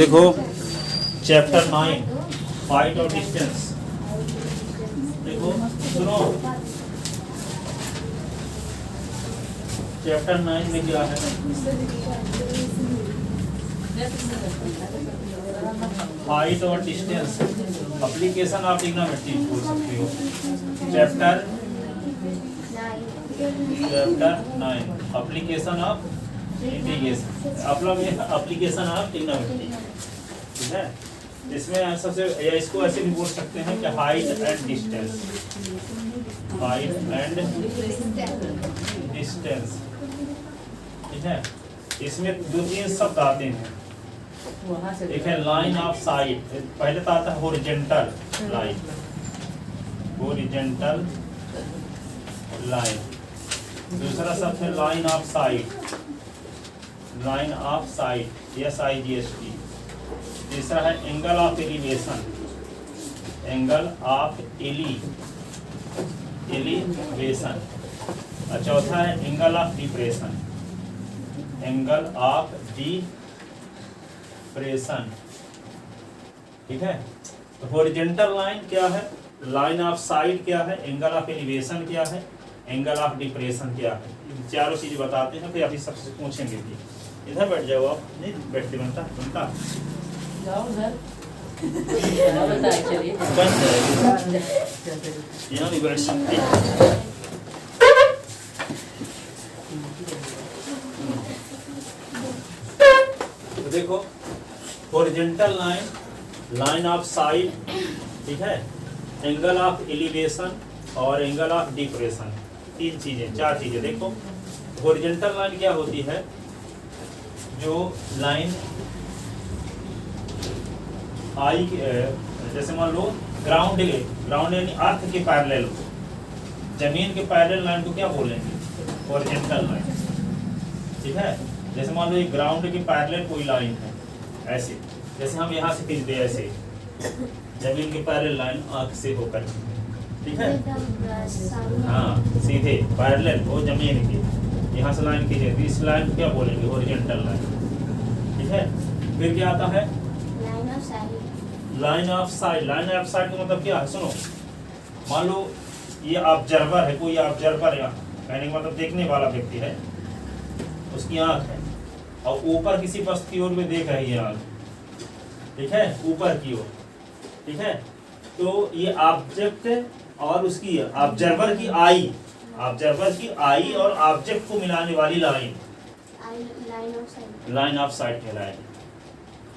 देखो chapter 9 fight और distance. देखो सुनो, चैप्टर 9 में क्या है? हाइट और डिस्टेंस। एप्लीकेशन आप ट्रिग्नोमेट्री बोल सकते हो। Chapter 9 application of integration, application of trigonometry. ठीक है, इसमें सबसे या इसको ऐसे भी बोल सकते हैं कि height and distance, height and distance. ठीक है, इसमें दो तीन शब्द आते हैं। एक है लाइन ऑफ साइट, पहले तो आता है हॉरिजॉन्टल लाइन, हॉरिजॉन्टल लाइन। दूसरा शब्द है line of sight, line of site, SIGHT। तीसरा है angle of elevation, angle of elevation. और चौथा है angle of depression, angle of depression. ठीक है, तो हॉरिजॉन्टल लाइन क्या है, लाइन ऑफ साइट क्या है, एंगल ऑफ एलिवेशन क्या है, एंगल ऑफ डिप्रेशन क्या है, इन चारों चीज बताते हैं। फिर अभी सबसे पूछेंगे भी। इधर बैठ जाओ आप, नहीं बैठते बनता जाओ उधर बन जाएगी, यहाँ भी बैठ सकते हैं। तो देखो horizontal line, line of site, ठीक है, एंगल ऑफ एलिवेशन और एंगल ऑफ डिप्रेशन। तीन चीजें, चार चीजें। देखो हॉरिजॉन्टल लाइन क्या होती है, जो लाइन आई जैसे मान लो ग्राउंड यानी अर्थ के पैरेलल, जमीन के पैरेलल लाइन को क्या बोलेंगे, हॉरिजॉन्टल लाइन। ठीक है, जैसे मान लो ये ग्राउंड के पैरेलल कोई लाइन है, ऐसे जैसे हम यहाँ से खींचते हैं, ऐसे जमीन के पैरेलल लाइन आंख से होकर, ठीक है, हाँ सीधे पैरेलल वो जमीन की, यहाँ से लाइन खींचे तो इस लाइन को क्या बोलेंगे, हॉरिजॉन्टल लाइन। ठीक है, फिर क्या आता है line of sight. Line of site का मतलब क्या है, सुनो, मान लो ये ऑब्जर्वर है, कोई ऑब्जर्वर है, कहने का मतलब देखने वाला व्यक्ति है, उसकी आंख है और ऊपर किसी वस्तु की ओर में देख रही है आंख, ठीक है, ऊपर की ओर। ठीक है, तो ये ऑब्जेक्ट और उसकी ऑब्जर्वर की आई, ऑब्जर्वर की आई और ऑब्जेक्ट को मिलाने वाली लाइन, लाइन ऑफ साइट कहलाएगी।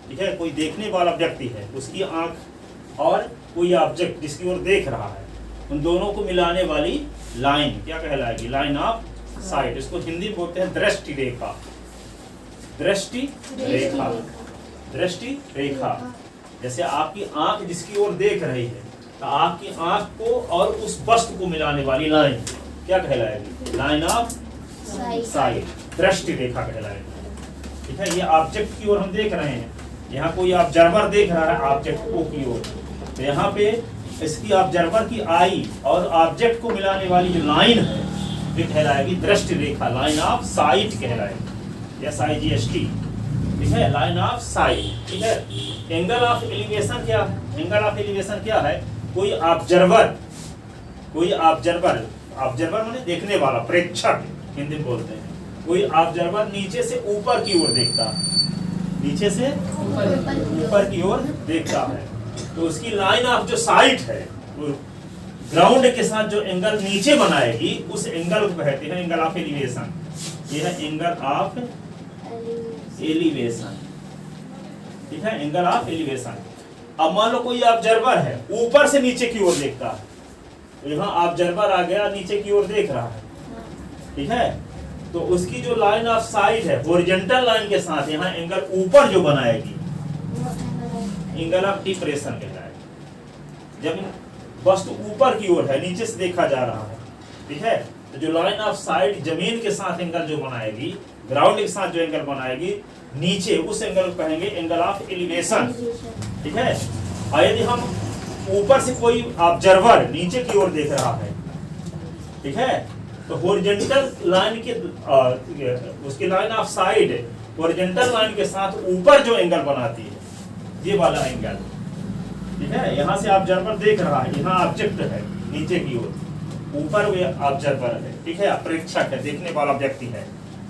ठीक है, कोई देखने वाला व्यक्ति है, उसकी आंख और कोई ऑब्जेक्ट जिसकी ओर देख रहा है, उन दोनों को मिलाने वाली लाइन क्या कहलाएगी, लाइन ऑफ साइट। इसको हिंदी में बोलते हैं दृष्टि रेखा, दृष्टि रेखा, दृष्टि रेखा। जैसे आपकी आंख जिसकी ओर देख रही है, तो आपकी आंख को और उस वस्तु को मिलाने वाली लाइन क्या कहलाएगी, लाइन ऑफ साइट, दृष्टि रेखा कहलाएगी। ठीक है, ये ऑब्जेक्ट की ओर हम देख रहे हैं, यहाँ कोई ऑब्जर्वर देख रहा है ऑब्जेक्ट को की ओर, तो यहाँ पे इसकी ऑब्जर्वर की आई और ऑब्जेक्ट को मिलाने वाली जो लाइन है ये कहलाएगी दृष्टि रेखा, लाइन ऑफ साइट कहलाएगी, SIGHT। ठीक है, लाइन ऑफ साइट। ठीक है, एंगल ऑफ एलिवेशन क्या है, एंगल ऑफ एलिवेशन क्या है, कोई ऑब्जर्वर, कोई ऑब्जर्वर, ऑब्जर्वर माने देखने वाला, प्रेक्षक हिंदी में बोलते हैं, कोई ऑब्जर्वर नीचे से ऊपर की ओर देखता है, नीचे से ऊपर की ओर देखता है, तो उसकी लाइन ऑफ जो साइट है, ग्राउंड के साथ जो एंगल नीचे बनाएगी उस एंगल को कहते हैं एंगल ऑफ एलिवेशन। ये है एंगल ऑफ एलिवेशन। ठीक है, एंगल ऑफ एलिवेशन। अब मान लो कोई ऑब्जर्वर है, ऊपर से नीचे की ओर देखता है, तो यहाँ ऑब्जर्वर आ गया, नीचे की ओर देख रहा है। ठीक है, तो उसकी जो लाइन ऑफ साइट है हॉरिजॉन्टल लाइन के साथ यहाँ एंगल ऊपर जो बनाएगी, एंगल ऑफ डिप्रेशन कहलाएगा। जब वस्तु ऊपर की ओर है, नीचे से देखा जा रहा है, ठीक है, तो जो लाइन ऑफ साइट जमीन के साथ एंगल जो बनाएगी, ग्राउंड के साथ जो एंगल बनाएगी नीचे, उस एंगल को कहेंगे एंगल ऑफ एलिवेशन। ठीक है, और यदि हम ऊपर से कोई ऑब्जर्वर नीचे की ओर देख रहा है, ठीक है, तो हॉरिजॉन्टल लाइन के उसकी line of side horizontal line के साथ ऊपर जो एंगल बनाती है ये वाला एंगल, ठीक है। यहाँ से ऑब्जर्वर देख रहा है, यहाँ ऑब्जेक्ट है नीचे की ओर, ऊपर वे ऑब्जर्वर है, ठीक है, प्रेक्षक है, देखने वाला व्यक्ति है,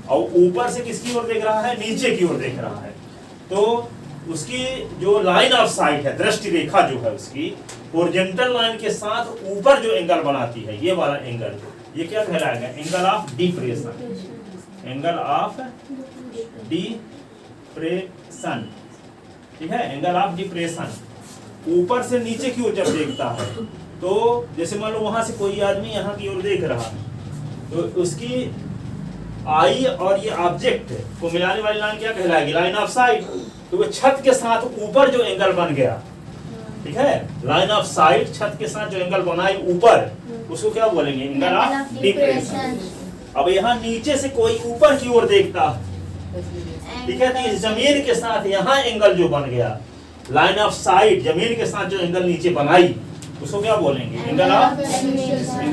और ऊपर से किसकी ओर देख रहा है, नीचे की ओर देख रहा है। तो उसकी जो लाइन ऑफ साइट है, दृष्टि रेखा जो है उसकी हॉरिजॉन्टल लाइन के साथ ऊपर जो एंगल बनाती है, ये वाला एंगल, ये क्या कहलाएगा, angle of depression, angle of depression, ठीक है, एंगल ऑफ डिप्रेशन। ऊपर से नीचे की ओर जब देखता है, तो जैसे मान लो वहां से कोई आदमी यहाँ की ओर देख रहा है, तो उसकी आई और ये ऑब्जेक्ट को मिलाने वाली लाइन क्या कहलाएगी, लाइन ऑफ साइट। तो वो छत के साथ ऊपर जो एंगल बन गया, ठीक है, लाइन ऑफ साइट, छत के साथ जो एंगल बनाई ऊपर, उसको क्या बोलेंगे, एंगल ऑफ डिप्रेशन। अब यहाँ नीचे से कोई ऊपर की ओर देखता, ठीक है, तो इस जमीन के साथ यहाँ एंगल जो बन गया, लाइन ऑफ साइट, जमीन के साथ जो एंगल नीचे बनाई, उसको क्या बोलेंगे, एंगल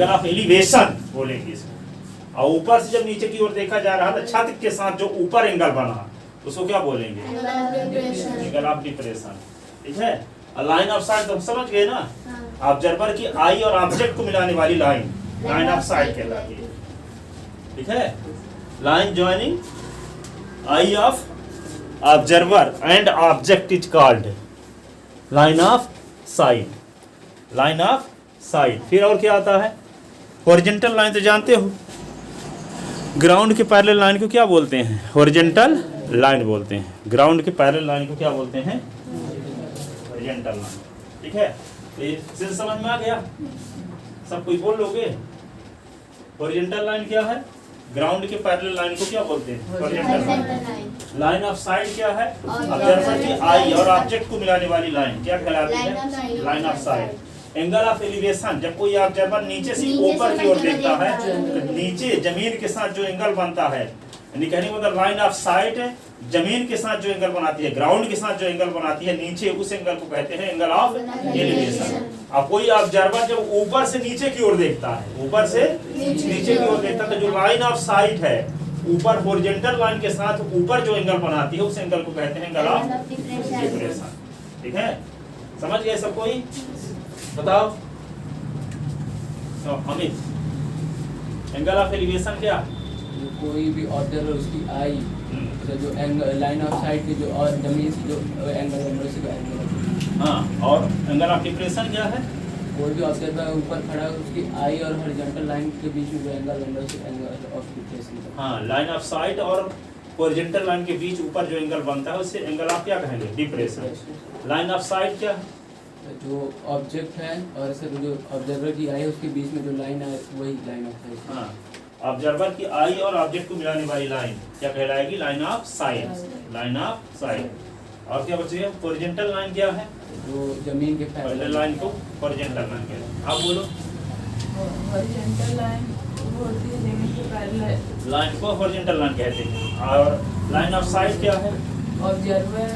ऑफ एलिवेशन बोलेंगे इसको। और ऊपर से जब नीचे की ओर देखा जा रहा था, छत के साथ जो ऊपर एंगल बना, उसको क्या बोलेंगे, एंगल ऑफ डिप्रेशन, ठीक है। लाइन ऑफ साइट तो समझ गए ना, ऑब्जर्वर की आई और ऑब्जेक्ट को मिलाने वाली लाइन, लाइन ऑफ साइट कहलाती है, ठीक है। Line joining I of observer and object is called line of sight, line of site. फिर और क्या आता है, हॉरिजॉन्टल लाइन तो जानते हो, ग्राउंड के पैरेलल लाइन को क्या बोलते हैं, हॉरिजॉन्टल लाइन बोलते हैं। ग्राउंड के पैरेलल लाइन को क्या बोलते हैं, हॉरिजॉन्टल लाइन, ठीक है। तो ये सेंस समझ में आ गया, सब कोई बोल लोगे। हॉरिजॉन्टल लाइन क्या है, ग्राउंड के पैरेलल लाइन को क्या बोलते हैं, horizontal line. Line of site क्या है, ऑब्जर्वर की आई और ऑब्जेक्ट को मिलाने वाली लाइन क्या कहलाती है, line of sight. Angle of elevation, जब कोई ऑब्जर्वर नीचे से ऊपर की ओर देखता है, तो नीचे जमीन के साथ जो एंगल बनता है, यानी कहने का मतलब लाइन ऑफ साइट जमीन के साथ जो एंगल बनाती है, ग्राउंड के साथ जो एंगल बनाती है नीचे, उस एंगल को कहते हैं एंगल ऑफ एलिवेशन। अब कोई ऑब्जर्वर जब ऊपर से नीचे की ओर देखता है, ऊपर से नीचे की ओर देखता है, तो जो लाइन ऑफ साइट है ऊपर हॉरिजॉन्टल लाइन के साथ ऊपर जो एंगल बनाती है, उस एंगल को कहते हैं एंगल ऑफ डिप्रेशन, ठीक है। समझ गए सब कोई, बताओ। तो अमित, एंगल ऑफ एलिवेशन क्या, कोई भी ऑब्जर्वर उसकी आई, तो जो एंगल लाइन ऑफ साइट के जो और जमीन से जो एंगल है उसी का एंगल। हाँ, और एंगल ऑफ डिप्रेशन क्या है, कोई भी ऑब्जर्वर ऊपर खड़ा है, उसकी आई और हॉरिजॉन्टल लाइन के बीच में जो एंगल बन रहा है उसे एंगल ऑफ डिप्रेशन। हाँ, लाइन ऑफ साइट और हॉरिजॉन्टल लाइन के बीच ऊपर जो एंगल बनता है उसे एंगल ऑफ क्या कहेंगे, डिप्रेशन। लाइन ऑफ साइट क्या है, जो ऑब्जेक्ट है और सिर्फ जो ऑब्जर्वर की आई है उसके बीच में जो लाइन है वही लाइन ऑफ साइट। हाँ, ऑब्जर्वर की आई और ऑब्जेक्ट को मिलाने वाली लाइन क्या कहलाएगी, line of sight, line of sight. और क्या बच गया, हॉरिजॉन्टल लाइन क्या है, जो जमीन के पैरेलल लाइन को हॉरिजॉन्टल लाइन कहते हैं। आप बोलो, हॉरिजॉन्टल लाइन वो होती है जमीन के पैरेलल, लाइन को हॉरिजॉन्टल लाइन कहते हैं। और लाइन ऑफ साइट क्या है, ऑब्जर्वर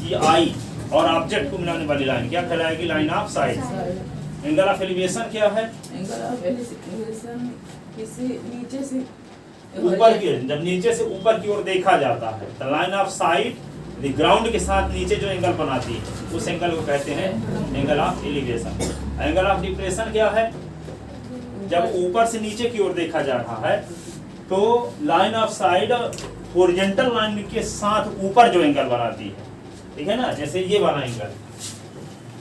की आई और ऑब्जेक्ट को मिलाने वाली लाइन क्या कहलाएगी, line of sight. Angle of elevation क्या है, एंगल ऑफ एलिवेशन किसी नीचे से ऊपर की, जब नीचे से ऊपर की ओर देखा जाता है, तो लाइन ऑफ साइट ग्राउंड के साथ नीचे जो एंगल बनाती है उस एंगल को कहते हैं angle of elevation. Angle of depression क्या है, जब ऊपर से नीचे की ओर देखा जा रहा है, तो line of site horizontal line के साथ ऊपर जो एंगल बनाती है, ठीक है ना। जैसे ये वाला एंगल,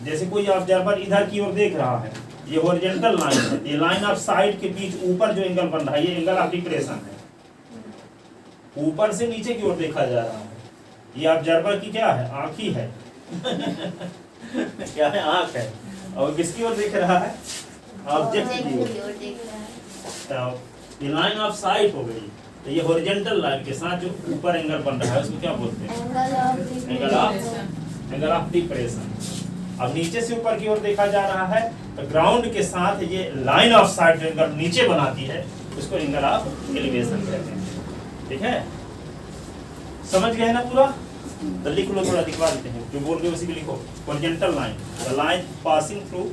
जैसे कोई ऑब्जर्वर इधर की ओर देख रहा है, ये हॉरिजॉन्टल लाइन है, ये लाइन ऑफ साइट के बीच ऊपर जो एंगल बन रहा है, ये एंगल ऑफ डिप्रेशन है। ऊपर से नीचे की ओर देखा जा रहा है, ये ऑब्जर्वर की क्या है, आँख ही है क्या है, आँख है। और किसकी ओर देख रहा है, ऑब्जेक्ट की ओर। तो ये लाइन ऑफ साइट हो गई, तो ये हॉरिजॉन्टल लाइन के साथ जो ऊपर एंगल बन रहा है उसको क्या बोलते हैं, एंगल ऑफ डिप्रेशन। अब नीचे से ऊपर की ओर देखा जा रहा है, तो ग्राउंड के साथ ये लाइन ऑफ साइट जो एंगल नीचे बनाती है उसको एंगल ऑफ एलिवेशन कहते हैं, ठीक है। समझ गए ना पूरा, तो लिख लो, थोड़ा दिखवा देते हैं, जो बोल रहे हो उसी को लिखो। Horizontal line, the line passing through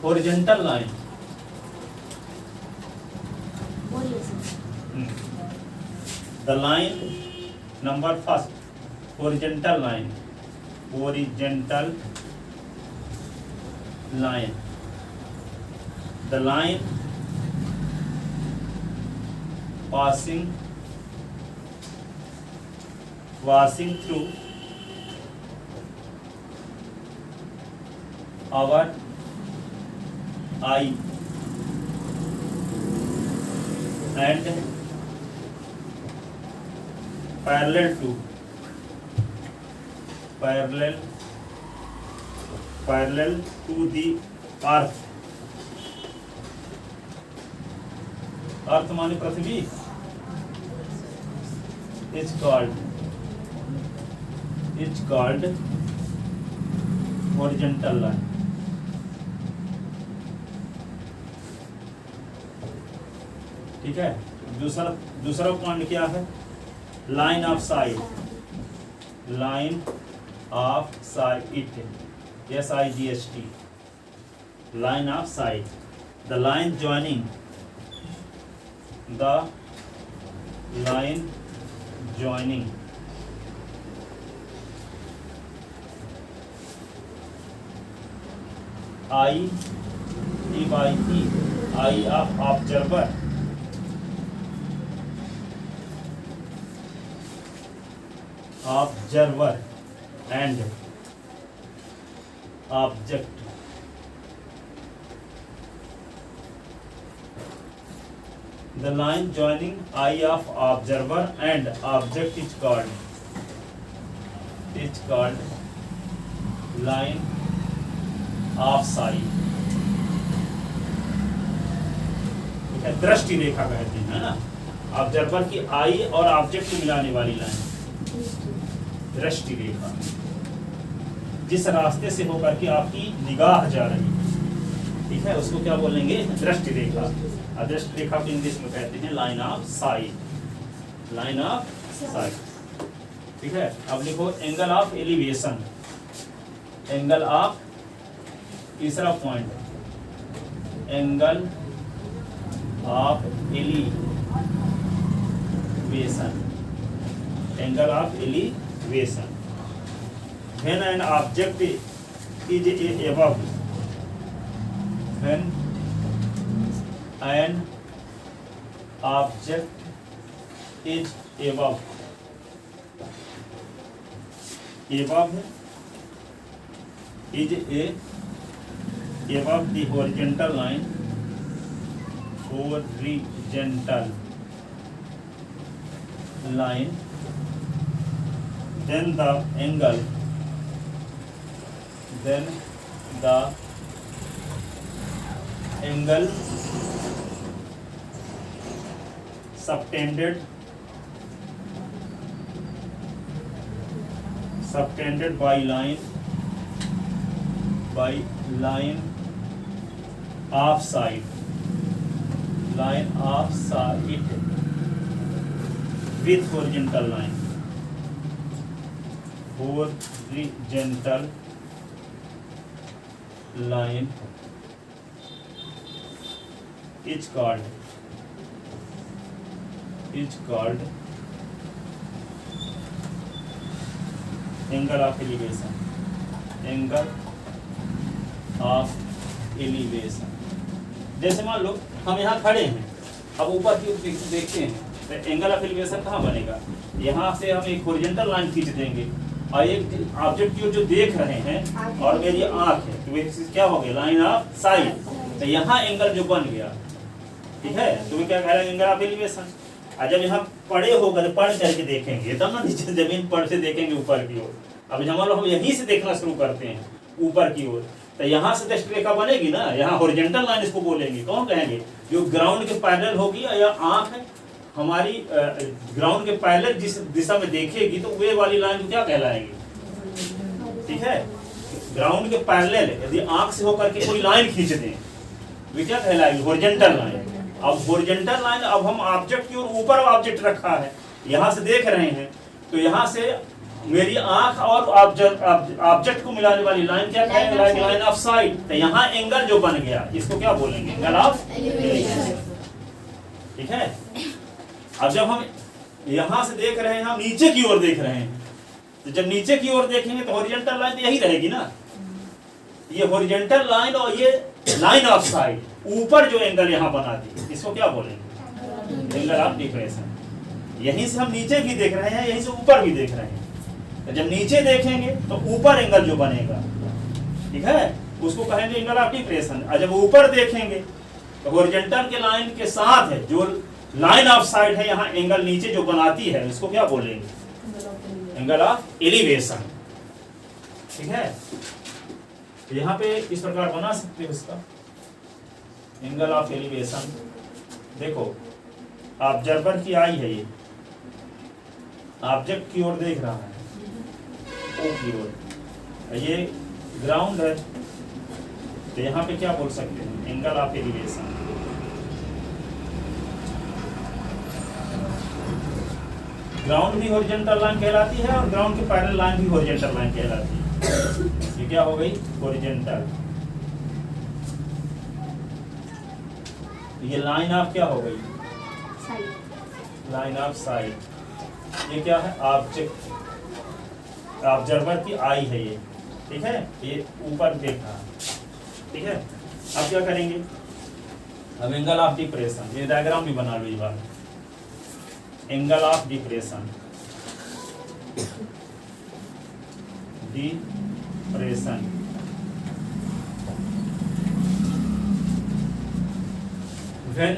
horizontal line, the line number first horizontal line the line passing through our eye and parallel to the earth माने पृथ्वी is called horizontal line. ठीक है, दूसरा पॉइंट क्या है? Line of site SIGHT line of sight, the line joining eye of observer and object. The line joining eye of observer and object is called line of sight. दृष्टि रेखा कहते हैं ना, observer की आई और ऑब्जेक्ट को मिलाने वाली लाइन दृष्टि रेखा, जिस रास्ते से होकर के आपकी निगाह जा रही है, ठीक है, उसको क्या बोलेंगे? दृष्टि रेखा। दृष्टि रेखा को इंग्लिश में कहते हैं लाइन ऑफ साइट। ठीक है, अब लिखो angle of elevation. Angle of, तीसरा point, angle of elevation. Angle of elevation when an object is above, when an object is above the horizontal line, then the angle subtended by line of sight with horizontal line is called angle of elevation. जैसे मान लो हम यहाँ खड़े हैं, अब ऊपर की ओर देखते हैं, तो एंगल ऑफ एलिवेशन कहाँ बनेगा? यहाँ से हम एक हॉरिजॉन्टल लाइन खींच देंगे और एक ऑब्जेक्ट की ओर जो देख रहे हैं और मेरी आंख है, तो क्या हो गया? Line of site. तो यहाँ एंगल जो बन गया, ठीक है, तो क्या कह रहे हैं? Angle of elevation. और जब यहाँ पड़े होकर पढ़ करके देखेंगे तब ना नीचे जमीन पर से देखेंगे ऊपर की ओर। अब जब हम यहीं से देखना शुरू करते हैं ऊपर की ओर, तो यहाँ से दृष्टि रेखा बनेगी ना, यहाँ हॉरिजॉन्टल लाइन इसको बोलेंगे। कौन कहेंगे? जो ग्राउंड के पैरेलल होगी, या आंख हमारी ग्राउंड के पैरेलल जिस दिशा में देखेगी, तो वे वाली लाइन को क्या कहलाएगी? ठीक है, ग्राउंड के पैरेलल यदि आंख से होकर के कोई लाइन खींच दें, वे क्या कहलाएगी? Horizontal line. अब हॉरिजॉन्टल लाइन, अब हम ऑब्जेक्ट की ओर ऊपर ऑब्जेक्ट रखा है, यहाँ से देख रहे हैं, तो यहाँ से मेरी आंख और ऑब्जेक्ट को मिलाने वाली लाइन क्या कहेंगे? Line of site. तो यहाँ एंगल जो बन गया, इसको क्या बोलेंगे? Angle of elevation. ठीक है, अब जब हम यहाँ से देख रहे हैं, हम नीचे की ओर देख रहे हैं, तो जब नीचे की ओर देखेंगे तो हॉरिजॉन्टल लाइन तो यही रहेगी ना, ये हॉरिजॉन्टल लाइन और ये लाइन ऑफ साइड ऊपर जो एंगल यहाँ बनाती है इसको क्या बोलेंगे, एंगल ऑफ डिप्रेशन। यहीं से हम नीचे भी देख रहे हैं, यहीं से ऊपर भी देख रहे हैं, तो जब नीचे देखेंगे तो ऊपर एंगल जो बनेगा, ठीक है, उसको कहेंगे एंगल ऑफ डिप्रेशन। और जब ऊपर देखेंगे तो हॉरिजॉन्टल के लाइन के साथ है जो लाइन ऑफ साइड है, यहाँ एंगल नीचे जो बनाती है उसको क्या बोलेंगे, एंगल ऑफ एलिवेशन। ठीक है, तो यहाँ पे इस प्रकार बना सकते हो इसका एंगल ऑफ एलिवेशन। देखो ऑब्जर्वर की आई है, ये ऑब्जेक्ट की ओर देख रहा है, ओ की ओर, ये ग्राउंड है, तो यहाँ पे क्या बोल सकते हैं, एंगल ऑफ एलिवेशन। ग्राउंड भी हॉरिजॉन्टल लाइन कहलाती है और ग्राउंड के पैरेलल लाइन भी हॉरिजॉन्टल लाइन कहलाती है। ये क्या हो गई, हॉरिजॉन्टल। ये लाइन ऑफ क्या हो गई, लाइन ऑफ साइड। ये क्या है, ऑब्जेक्ट, ऑब्जर्वर की आई है ये, ठीक है, ये ऊपर देख रहा है, ठीक है। अब क्या करेंगे, अब एंगल ऑफ डिप्रेशन, ये डायग्राम भी बना लो इस बार, angle of depression, depression. When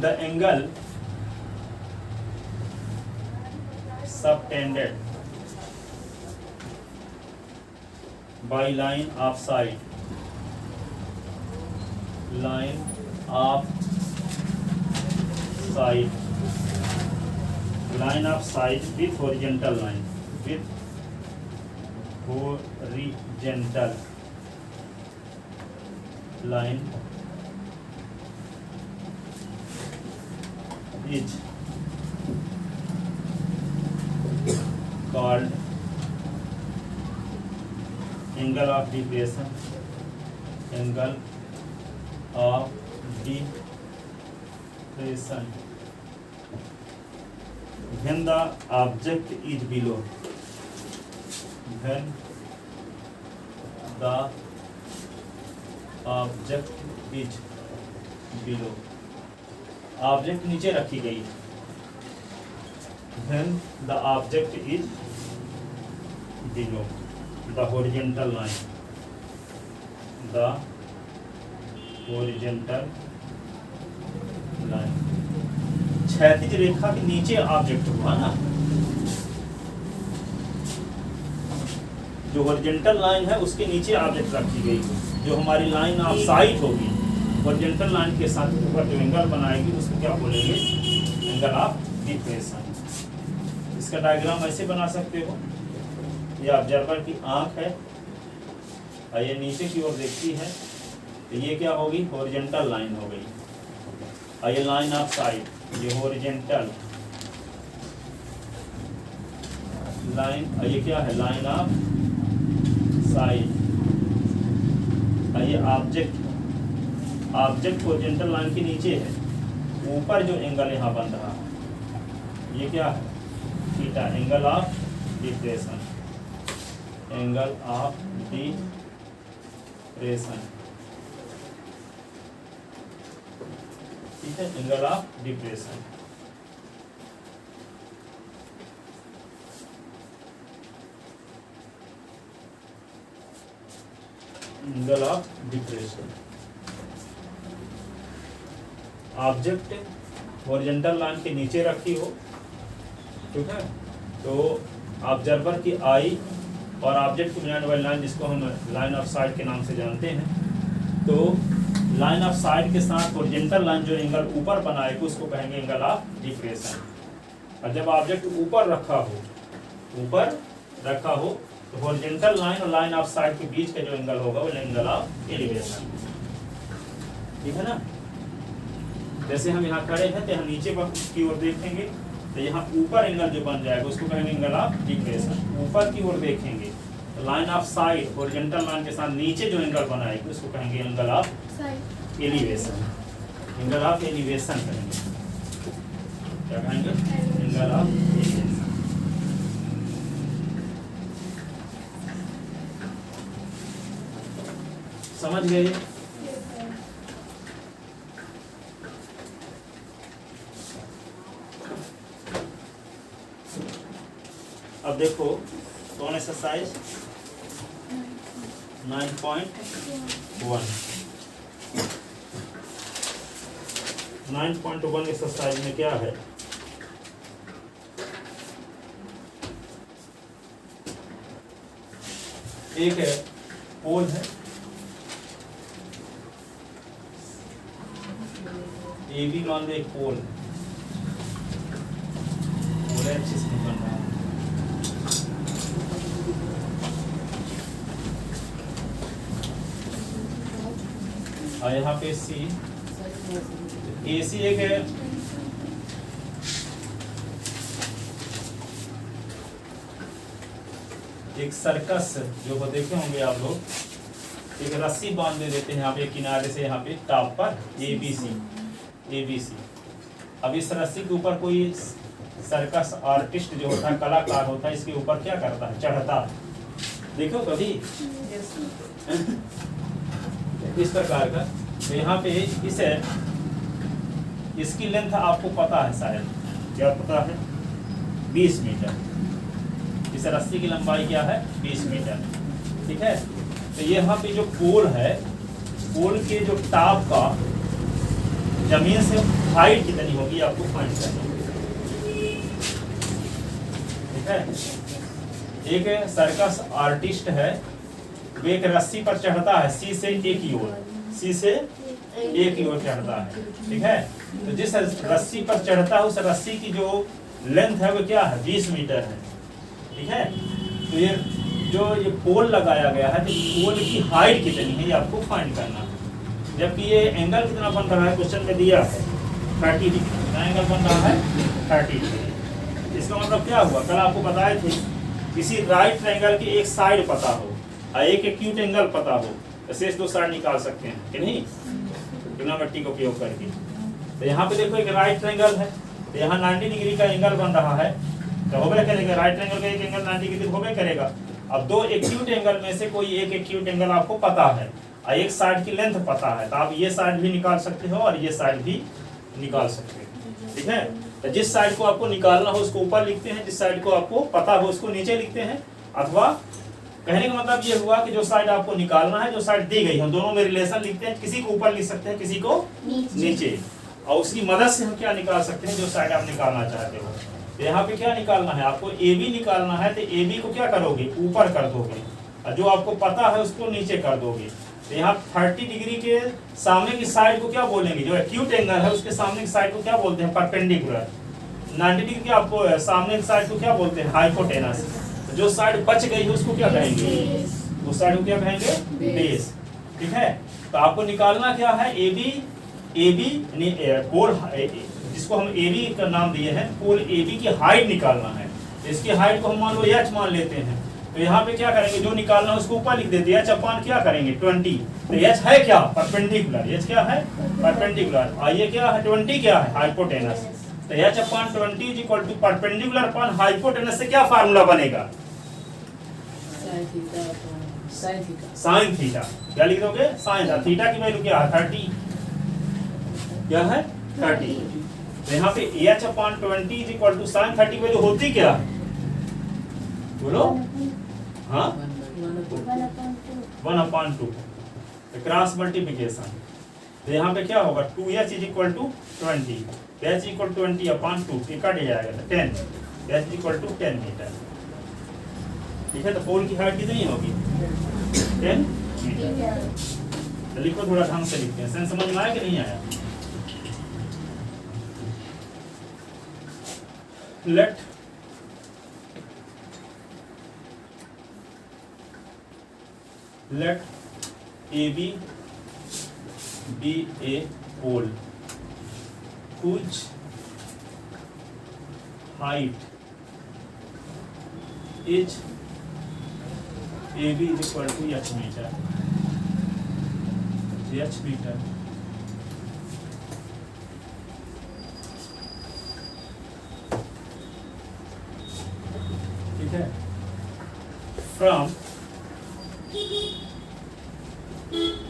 the angle subtended by line of sight, line of sight, line of sight with horizontal line, with horizontal line is called angle of depression, angle of depression when the object is below, when the object is below, object नीचे रखी गई, when the object is below the horizontal line, the horizontal line, क्षैतिज रेखा के नीचे object हुआ ना, जो horizontal line है उसके नीचे ऑब्जेक्ट रखी गई, जो हमारी लाइन ऑफ साइट होगी हॉरिजॉन्टल लाइन के साथ ऊपर जो एंगल बनाएगी उसको क्या बोलेंगे, एंगल ऑफ डिप्रेशन। इसका डायग्राम ऐसे बना सकते हो, ये ऑब्जर्वर की आंख है और ये नीचे की ओर देखती है, तो ये क्या होगी, हॉरिजॉन्टल लाइन हो गई, और ये लाइन ऑफ साइट, ये हॉरिजॉन्टल लाइन, और ये क्या है, लाइन ऑफ साइट, और ये ऑब्जेक्ट, ऑब्जेक्ट हॉरिजॉन्टल लाइन के नीचे है, ऊपर जो एंगल यहाँ बन रहा है ये क्या है, theta, angle of depression, angle of depression, ठीक है, angle of depression. Angle of depression, object horizontal line के नीचे रखी हो, ठीक है, तो ऑब्जर्वर की आई और ऑब्जेक्ट को मिलाने वाली लाइन जिसको हम लाइन ऑफ साइट के नाम से जानते हैं, तो लाइन ऑफ साइट के साथ हॉरिजॉन्टल लाइन जो एंगल ऊपर बनाएगी उसको कहेंगे एंगल ऑफ डिप्रेशन। और जब ऑब्जेक्ट ऊपर रखा हो, ऊपर रखा हो तो हॉरिजॉन्टल लाइन और लाइन ऑफ साइट के बीच का जो एंगल होगा वो एंगल ऑफ एलिवेशन, ठीक है ना। जैसे हम यहाँ खड़े हैं तो हम नीचे की ओर देखेंगे तो यहाँ ऊपर एंगल जो बन जाएगा उसको कहेंगे एंगल ऑफ डिप्रेशन। ऊपर की ओर देखेंगे तो line of side horizontal line के साथ नीचे जो एंगल बनाएगी उसको कहेंगे angle of elevation, angle of elevation करेंगे, क्या कहेंगे, एंगल ऑफ एलिवेशन। समझ गए? अब देखो कौन एक्सरसाइज 9.1 9.1 एक्सरसाइज में क्या है, एक है पोल है, ए बी मान लो एक पोल है, पोल है अच्छे से नहीं बन रहा है, और यहाँ पे सी, ए सी एक है, एक सर्कस जो देखे होंगे आप लोग, एक रस्सी बांध दे देते हैं यहाँ पे किनारे से, यहाँ पे टॉप पर ए बी सी। अब इस रस्सी के ऊपर कोई सर्कस आर्टिस्ट जो होता है, कलाकार होता है, इसके ऊपर क्या करता है, चढ़ता है, देखो कभी इस प्रकार का। तो यहाँ पे इसकी लेंथ आपको पता है शायद, क्या पता है, 20 मीटर। इस रस्सी की लंबाई क्या है, 20 मीटर, ठीक है। तो यहाँ पे जो पोल है, पोल के जो टॉप का जमीन से हाइट कितनी होगी आपको फाइंड करनी है, ठीक है। एक सर्कस आर्टिस्ट है, वो एक रस्सी पर चढ़ता है, सी से ए की ओर, सी से ए की ओर चढ़ता है, ठीक है। तो जिस रस्सी पर चढ़ता है उस रस्सी की जो लेंथ है वो क्या है, 20 मीटर है, ठीक है। तो ये जो ये पोल लगाया गया है, तो पोल की हाइट कितनी है ये आपको फाइंड करना है। जबकि ये एंगल कितना बन रहा है, क्वेश्चन में दिया है 30 डिग्री, कितना एंगल बन रहा है, 30 डिग्री। इसका मतलब क्या हुआ, कल आपको बताए थे, किसी राइट ट्रायंगल की एक साइड पता हो और एक एक्यूट एंगल पता हो, तो शेष दो साइड निकाल सकते हैं कि नहीं, ट्रिग्नोमेट्री का उपयोग करके। तो यहाँ पे देखो एक राइट ट्रायंगल है, तो यहाँ 90 डिग्री का एंगल बन रहा है, तो होबे करेगा, राइट ट्रायंगल का एक एंगल 90 डिग्री होबे करेगा। अब दो एक्यूट एंगल में से कोई एक एक्यूट एंगल आपको पता है और एक साइड की लेंथ पता है, तो आप ये साइड भी निकाल सकते हो और ये साइड भी निकाल सकते हो, ठीक है। तो जिस साइड को आपको निकालना हो उसको ऊपर लिखते हैं, जिस साइड को आपको पता हो उसको नीचे लिखते हैं। अथवा कहने का मतलब ये हुआ कि जो साइड आपको निकालना है, जो साइड दी गई है, दोनों में रिलेशन लिखते हैं, किसी को ऊपर लिख सकते हैं, किसी को नीचे, और उसकी मदद से हम क्या निकाल सकते हैं, जो साइड आप निकालना चाहते हो। तो यहाँ पे क्या निकालना है आपको, ए बी निकालना है, तो ए बी को क्या करोगे, ऊपर कर दोगे, और जो आपको पता है उसको नीचे कर दोगे। तो यहाँ 30 डिग्री के सामने की साइड को क्या बोलेंगे, जो एक्यूट एंगल है उसके सामने की साइड को क्या बोलते हैं, परपेंडिकुलर। 90 डिग्री के आपको सामने की साइड को क्या बोलते हैं, हाइपोटेनस। तो जो साइड बच गई है उसको क्या कहेंगे, उस साइड को क्या कहेंगे, बेस, ठीक है। तो आपको निकालना क्या है, ए बी पोल, जिसको हम ए बी का नाम दिए हैं, पोल ए बी की हाइट निकालना है। इसकी हाइट को हम मान लो h मान लेते हैं, तो यहाँ पे क्या करेंगे, जो निकालना है उसको ऊपर लिख देते हैं, h अपान क्या करेंगे 20। तो h है क्या, परपेंडिकुलर, h क्या है, परपेंडिकुलर, और ये क्या है 20 क्या है, हाइपोटेनस। तो h upon 20 is equal to perpendicular upon hypotenuse से क्या फार्मूला बनेगा, साइन थीटा। क्या लिख दोगे, साइन थीटा की वैल्यू क्या है 30, क्या है 30। तो यहाँ पे h upon 20 is equal to sine 30 value होती क्या है, बोलो, हाँ 1/2, क्रॉस मल्टीप्लिकेशन। तो यहाँ पे क्या होगा, 2h is equal to 20, h equal 20/2, cut जाएगा 10, h इक्वल टू 10 मीटर, ठीक है। तो पोल की हाइट कितनी होगी, 10 मीटर। तो लिखो, थोड़ा ढंग से लिखते हैं, सेंस समझ में आया कि नहीं आया। Let AB be a pole whose height is AB is equal to h meter, from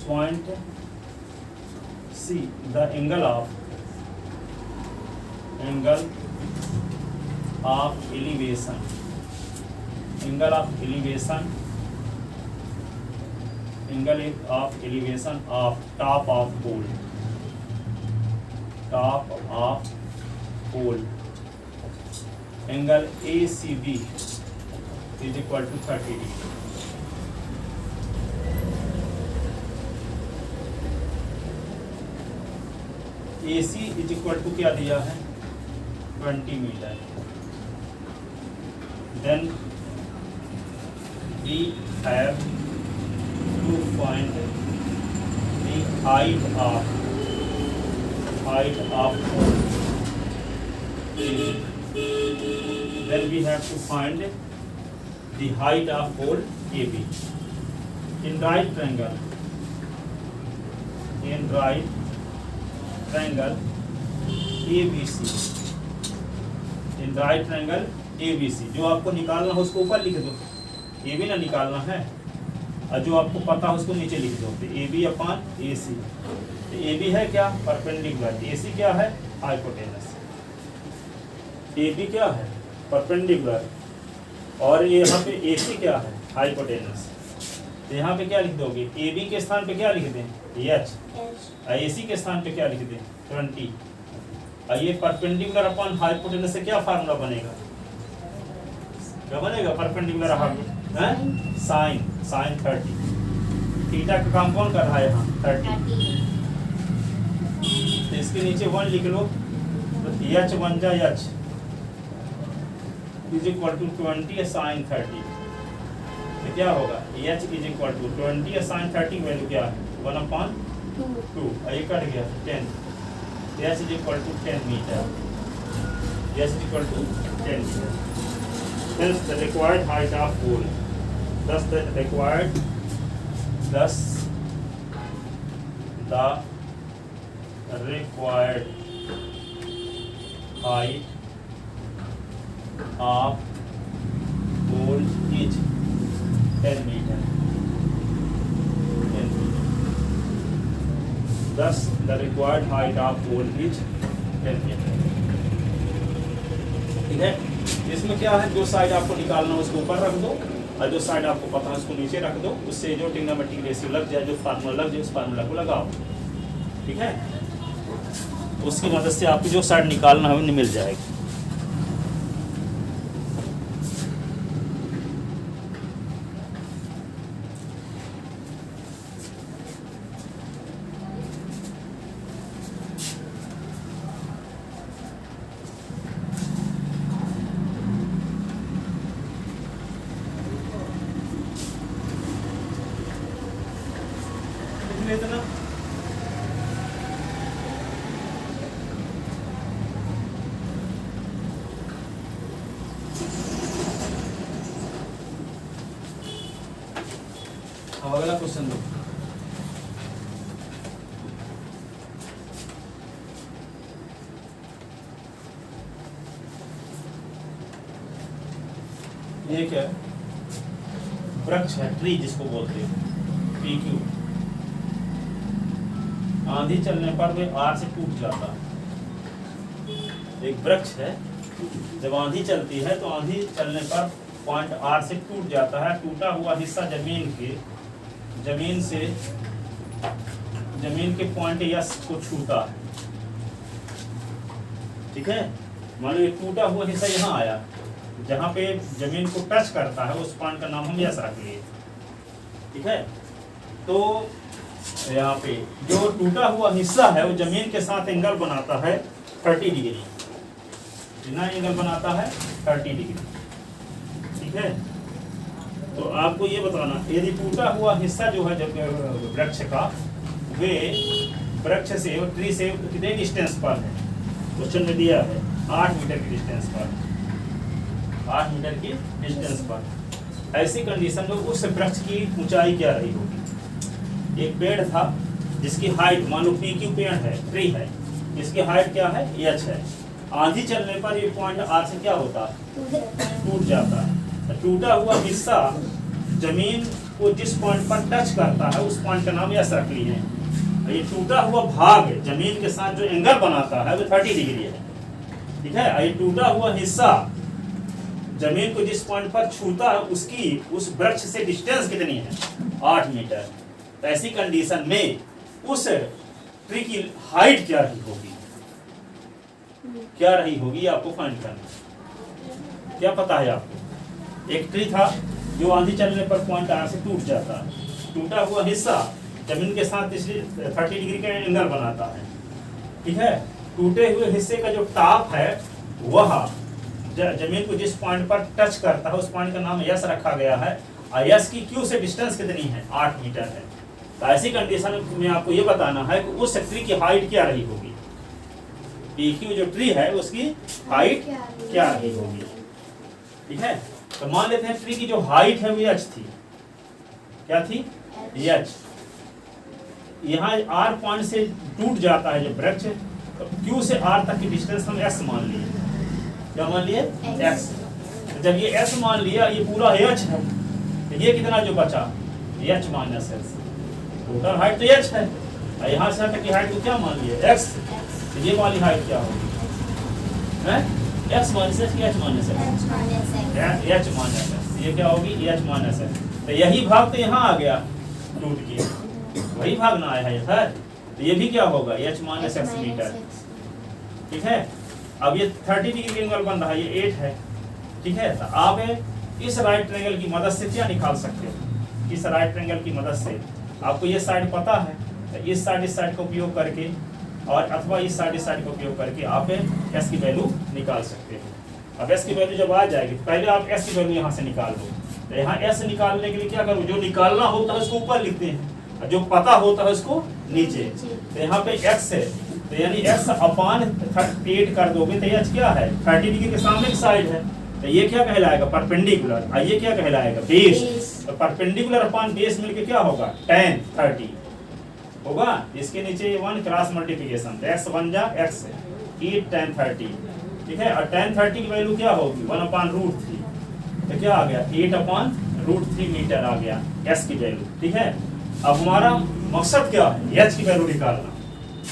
point C, the angle of elevation, angle of elevation of top of pole, angle ACB is equal to 30 degree. AC is equal to क्या दिया है 20 metre. Then we have to find the height of pole. Then we have to find the height of pole AB. In right triangle ABC, in right triangle ABC, जो आपको निकालना हो उसको ऊपर लिख दो, ये भी ना निकालना है, और जो आपको पता हो उसको नीचे लिख दो. तो AB अपॉन AC. तो AB है क्या परपेंडिकुलर, AC क्या है हाइपोटेनस. AB क्या है परपेंडिकुलर, और ये यहाँ पे AC क्या है हाइपोटेनस. तो यहाँ पे क्या लिख दोगे, AB के स्थान पे क्या लिख दें H, AC के स्थान पे क्या लिख दें 20. और ये परपेंडिकुलर अपॉन हाइपोटेनस से क्या फार्मूला बनेगा, क्या बनेगा परपेंडिकुलर साइन 30. थीटा का काम कौन कर रहा है यहाँ 30. तो इसके नीचे 1 लिख लो, तो H 1 जा H is equal to 20 sine 30. तो क्या होगा H is equal to 20 sine 30 value क्या है 1/2. ये कट गया 10. H is equal to 10 meter. H is equal to 10 meter. Thus the required height of pole. Thus the required height of pole is 10 meter. Thus the required height of pole is 10 meter. ठीक है. इसमें क्या है, जो side आपको निकालना है उसको ऊपर रख दो, और जो साइड आपको पता है उसको नीचे रख दो. उससे जो ट्रिग्नोमेट्रिक रेशियो लग जाए, जो फार्मूला लग जाए, उस फार्मूला को लगाओ. ठीक है. उसकी मदद से आपको जो साइड निकालना है वो मिल जाएगी. इतना अब अगला क्वेश्चन दो. ये क्या है, वृक्ष है, ट्री जिसको बोलते हैं PQ. आंधी चलने पर वे आर से टूट जाता है. एक वृक्ष है, जब आंधी चलती है तो आंधी चलने पर पॉइंट आर से टूट जाता है. टूटा हुआ हिस्सा जमीन के पॉइंट एस को छूता है. ठीक है. मान लो ये टूटा हुआ हिस्सा यहाँ आया, जहाँ पे जमीन को टच करता है उस पॉइंट का नाम हम एस रख लिए. ठीक है. तो यहाँ पे जो टूटा हुआ हिस्सा है वो जमीन के साथ एंगल बनाता है 30 डिग्री. कितना एंगल बनाता है 30 डिग्री. ठीक है. तो आपको ये बताना, यदि टूटा हुआ हिस्सा जो है जब वृक्ष का, वे वृक्ष से ट्री से कितने डिस्टेंस पर है, क्वेश्चन में दिया है 8 मीटर की डिस्टेंस पर. 8 मीटर की डिस्टेंस पर. ऐसी कंडीशन में उस वृक्ष की ऊंचाई क्या रही होगी. एक पेड़ था जिसकी हाइट, मान लो PQ पेड़ है, ट्री है, इसकी हाइट क्या है H है. आंधी चलने पर ये पॉइंट आर से क्या होता है टूट जाता है. टूटा हुआ हिस्सा जमीन को जिस पॉइंट पर टच करता है उस पॉइंट का नाम यस रख लिए हैं। ये टूटा हुआ भाग जमीन के साथ जो एंगल बनाता है वो 30 डिग्री है, ठीक है। ये टूटा हुआ हिस्सा जमीन को जिस पॉइंट पर छूता है उसकी उस वृक्ष से डिस्टेंस कितनी है, 8 मीटर। तो ऐसी कंडीशन में उस ट्री की हाइट क्या रही होगी, क्या रही होगी आपको फाइंड करना। क्या पता है आपको? एक ट्री था जो आंधी चलने पर पॉइंट आर से टूट जाता है। टूटा हुआ हिस्सा जमीन के साथ 30 डिग्री का एंगल बनाता है, ठीक है। टूटे हुए हिस्से का जो टॉप है वह जमीन को जिस पॉइंट पर टच करता है उस पॉइंट का नाम यस रखा गया है। और यस की क्यू से डिस्टेंस कितनी है, 8 मीटर है। तो ऐसी कंडीशन में आपको ये बताना है कि उस ट्री की हाइट क्या रही होगी। PQ जो ट्री है उसकी हाइट क्या रही होगी, ठीक है। तो मान लेते हैं ट्री की जो हाइट है वो h थी, क्या थी, h। यहाँ R पॉइंट से टूट जाता है जब वृक्ष, तो Q से R तक की डिस्टेंस हम s मान लिए। क्या मान लिए, x। तो जब ये s मान लिया, ये पूरा h है, तो ये कितना जो बचा, h minus x। Total height तो h है, और यहाँ से तक की हाइट को क्या मान लिए, x। तो ये वाली हाइट क्या होगी, x minus x, h minus x, h minus x। ये क्या होगी, h माइनस x। तो यही भाग तो यहाँ आ गया टूट के, वही भाग ना आया है इधर। तो ये भी क्या होगा, h माइनस x मीटर, ठीक है। अब ये 30 डिग्री का एंगल बन रहा है, ये 8 है, ठीक है। तो आप इस राइट ट्रायंगल की मदद से क्या निकाल सकते हो, इस राइट ट्रायंगल की मदद से आपको ये साइड पता है, तो इस साइड का उपयोग करके और अथवा इस साइड का उपयोग करके आप s की वैल्यू निकाल सकते हो। अब s की वैल्यू जब आ जाएगी, पहले आप s की वैल्यू यहाँ से निकाल दो। तो यहाँ s निकालने के लिए क्या करो, जो निकालना होता है उसको ऊपर लिखते हैं और जो पता होता है उसको नीचे। तो यहाँ पे x है, तो यानी x अपान 8 कर दोगे तो h क्या है, 30 डिग्री के सामने की साइड है। तो ये क्या कहलाएगा, परपेंडिकुलर। और ये क्या कहलाएगा, बेस। तो परपेंडिकुलर अपान बेस मिलके क्या होगा, tan 30 होगा। इसके नीचे 1 क्रॉस मल्टीप्लिकेशन, x बन जा x 8 tan 30, ठीक है। और tan 30 की वैल्यू क्या होगी, 1/√3। तो क्या आ गया, 8/√3 मीटर आ गया s की वैल्यू, ठीक है। अब हमारा मकसद क्या है, h की वैल्यू निकालना।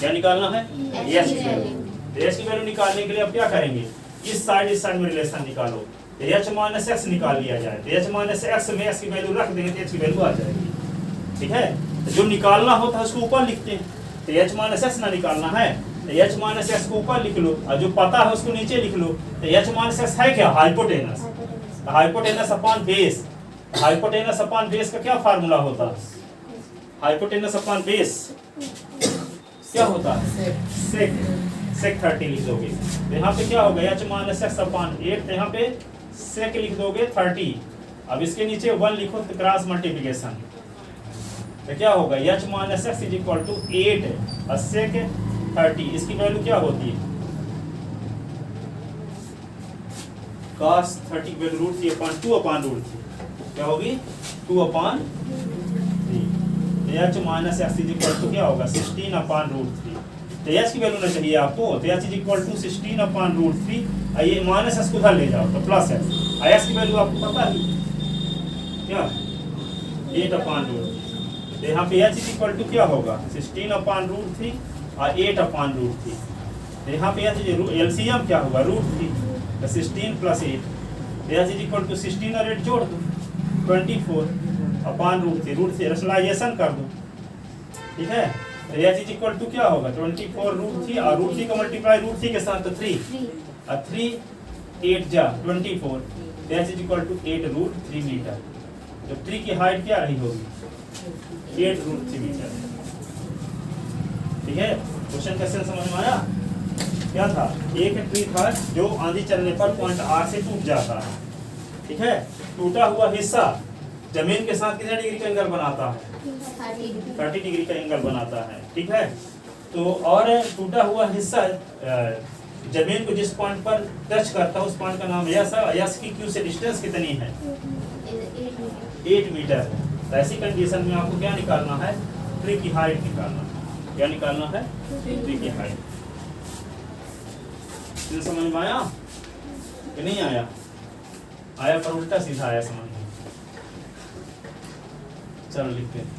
क्या निकालना है, h की वैल्यू। तो h की वैल्यू निकालने के लिए अब क्या करेंगे, इस साइड में रिलेशन निकालो। तो h माइनस x निकाल लिया जाए। तो h माइनस x में s की वैल्यू रख देंगे तो h की वैल्यू आ जाएगी, ठीक है। तो जो निकालना होता है उसको ऊपर लिखते हैं। तो h माइनस x ना निकालना है तो h माइनस x को ऊपर लिख लो, और जो पता है उसको नीचे लिख लो। तो h माइनस x है क्या, hypotenuse. Hypotenuse upon base. Hypotenuse upon base का क्या फार्मूला होता है, हाइपोटेनस अपॉन बेस क्या होता है, सेक 30 लिख दोगे। तो यहाँ पे क्या होगा, h माइनस x अपॉन 8। तो यहाँ पे सेक लिख दोगे 30। अब इसके नीचे 1 लिखो तो क्रॉस मल्टीप्लिकेशन। तो क्या होगा, h minus x is equal to 8 और सेक 30। इसकी वैल्यू क्या होती है, cos 30 की वैल्यू √3/2/√3 क्या होगी, 2/3। h minus x is equal to क्या होगा, 16/√3। तो h की वैल्यू ना चाहिए आपको, तो h इज इक्वल टू 16/√3। ये माइनस s को उधर ले जाओ तो प्लस s। s की वैल्यू आपको पता है क्या, 8/√3। तो यहाँ पे h इज इक्वल टू क्या होगा, 16/√3 और 8/√3। तो यहाँ पे h एलसीएम क्या होगा, √3। तो 16 + 8। तो h इज इक्वल टू 16 और 8 जोड़ दो, 24/√3। √3 रैशनलाइजेशन कर दो, ठीक है। तो h इज इक्वल टू क्या होगा, 24√3 और √3 का मल्टीप्लाई √3 के साथ तो 3 और 3 8 जा 24। तो h is equal to 8√3 metre. तो ट्री की हाइट क्या रही होगी, 8√3 मीटर, ठीक है। क्वेश्चन कैसे समझ में आया, क्या था, एक ट्री था जो आंधी चलने पर पॉइंट R से टूट जाता है, ठीक है। टूटा हुआ हिस्सा जमीन के साथ कितने डिग्री का एंगल बनाता है, 30 डिग्री का एंगल बनाता है, ठीक है। तो और टूटा हुआ हिस्सा जमीन को जिस पॉइंट पर टच करता है उस पॉइंट का नाम यस है। यस की क्यू से डिस्टेंस कितनी है, 8 मीटर है। तो ऐसी कंडीशन में आपको क्या निकालना है, ट्री की हाइट निकालना है। क्या निकालना है, ट्री की हाइट। समझ में आया कि नहीं आया, आया पर उल्टा सीधा आया समझ में। चलो लिखते हैं।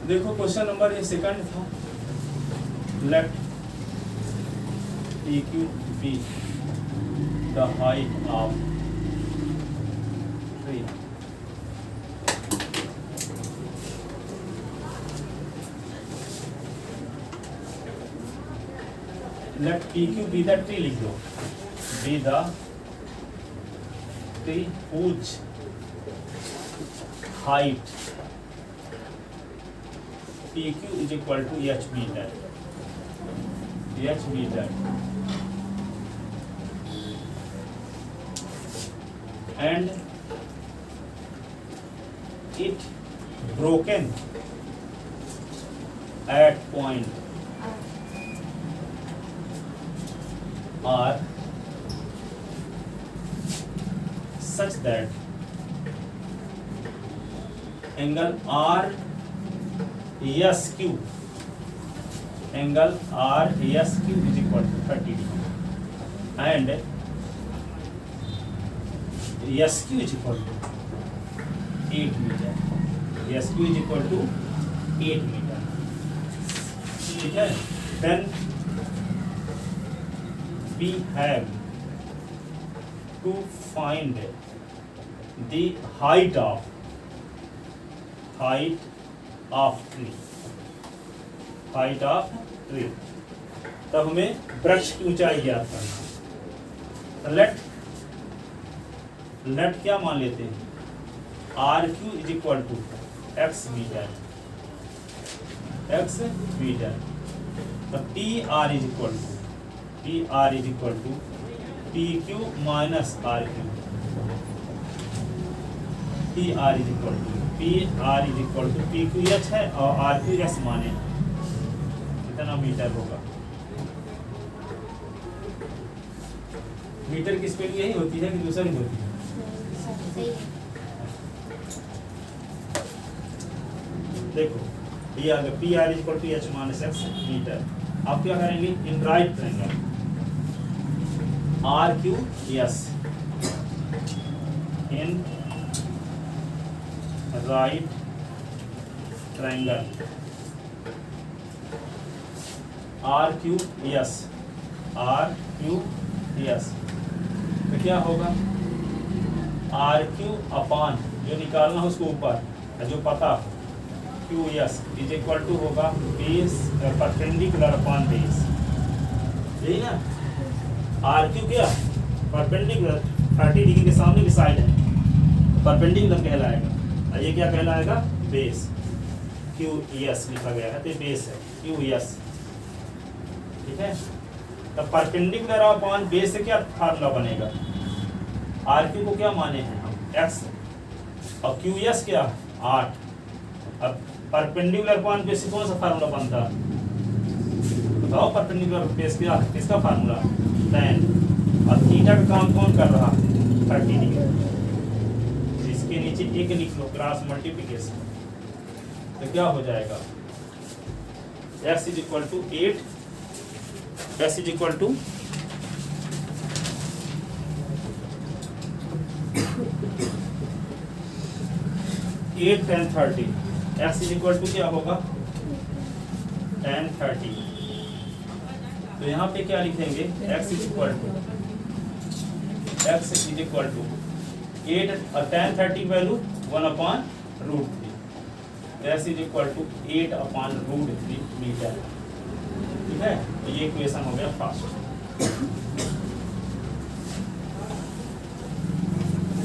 देखो क्वेश्चन नंबर ये सेकंड था, late PQ be the height of tree. Let PQ be the tree लिख दो, be the tree whose height PQ is equal to h meter. h meter and it broken at point R such that angle RSQ angle RSQ is equal to 30 degree and SQ is equal to 8 meter. SQ is equal to 8 meter. ठीक है, then we have to find the height of tree. height of tree. तब हमें वृक्ष की ऊंचाई ज्ञात करना। Late क्या मान लेते हैं, RQ is equal to x metre, PR is equal to PQ minus RQ, PR is equal to PQH है और RQS माने कितना मीटर होगा। मीटर की स्पेलिंग यही होती है कि दूसरी होती है? देखो ये आ गया PR is equal to H minus X metre. आप क्या करेंगे, in right triangle RQS in right triangle RQS तो क्या होगा, RQ अपान जो निकालना हो उसको ऊपर, जो पता QS इज इक्वल टू होगा बेस परपेंडिकुलर अपॉन बेस, यही ना। RQ क्या, परपेंडिकुलर 30 डिग्री के सामने की साइड है, परपेंडिकुलर कहलाएगा, और ये क्या कहलाएगा, बेस। QS लिखा गया है तो बेस है QS, ठीक है। तब परपेंडिकुलर अपॉन बेस से क्या फार्मूला बनेगा, RQ को क्या माने हैं हम, X, और QS क्या 8। अब परपेंडिकुलर अपॉन बेस से कौन सा फार्मूला बनता, बताओ। परपेंडिकुलर बेस क्या, किसका फार्मूला, tan, और थीटा का काम कौन कर रहा, 30 डिग्री। इसके नीचे एक लिख लो, क्रॉस मल्टीप्लिकेशन, तो क्या हो जाएगा, x is equal to 8, S is equal to 8 tan 30, x is equal to क्या होगा, tan 30। तो यहाँ पे क्या लिखेंगे, x is equal to 8 और tan 30 value 1/√3, s is equal to 8/√3 metre, ठीक है। तो ये इक्वेशन हो गया फर्स्ट।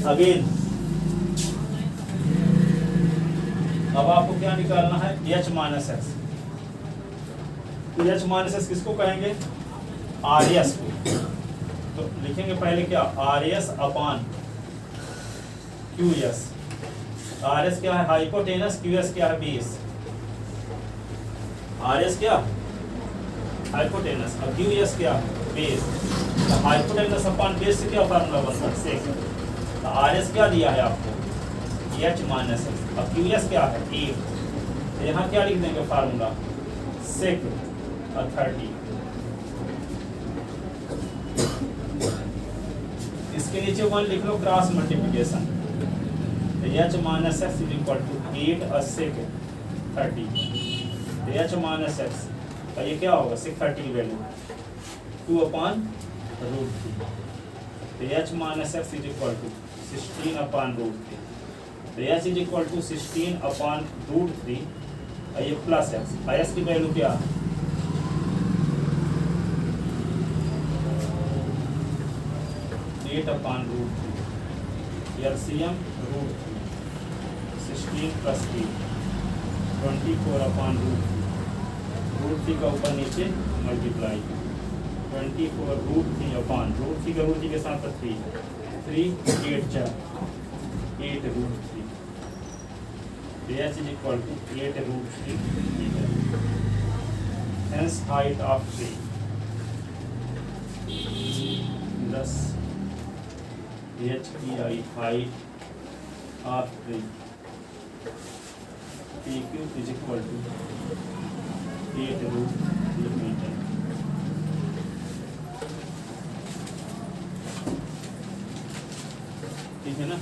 अगेन अब आपको क्या निकालना है, H minus x. H minus x किसको कहेंगे, RS को। तो लिखेंगे पहले क्या, RS अपान QS। RS क्या है, हाइपोटेनस, QS क्या है, बेस। RS क्या हाइपोटेनस और QS क्या बेस। तो हाइपोटेनस अपॉन बेस से क्या फार्मूला बनता है, सेक। तो RS क्या दिया है आपको, H माइनस एक्स, और QS क्या है 8। तो यहाँ क्या लिख देंगे फार्मूला, सेक 30। इसके नीचे 1 लिख लो, क्रॉस मल्टीप्लिकेशन। तो h minus x is equal to 8 sec 30। तो h माइनस एक्स का ये क्या होगा, सेक 30 की वैल्यू 2/√3। तो h minus x is equal to 16/√3। तो h इज इक्वल टू 16/√3 और ये प्लस एक्स। एक्स की वैल्यू क्या, 8/√3। एलसीएम √3, 16 + 3 24/√3। √3 का ऊपर नीचे मल्टीप्लाई, 24√3 का √3 के साथ 3 8 4 8√3। h is equal to 8√3 meter. Hence height of tree 10 HPI height of tree PQ is equal to 8√3 meter. ठीक है ना।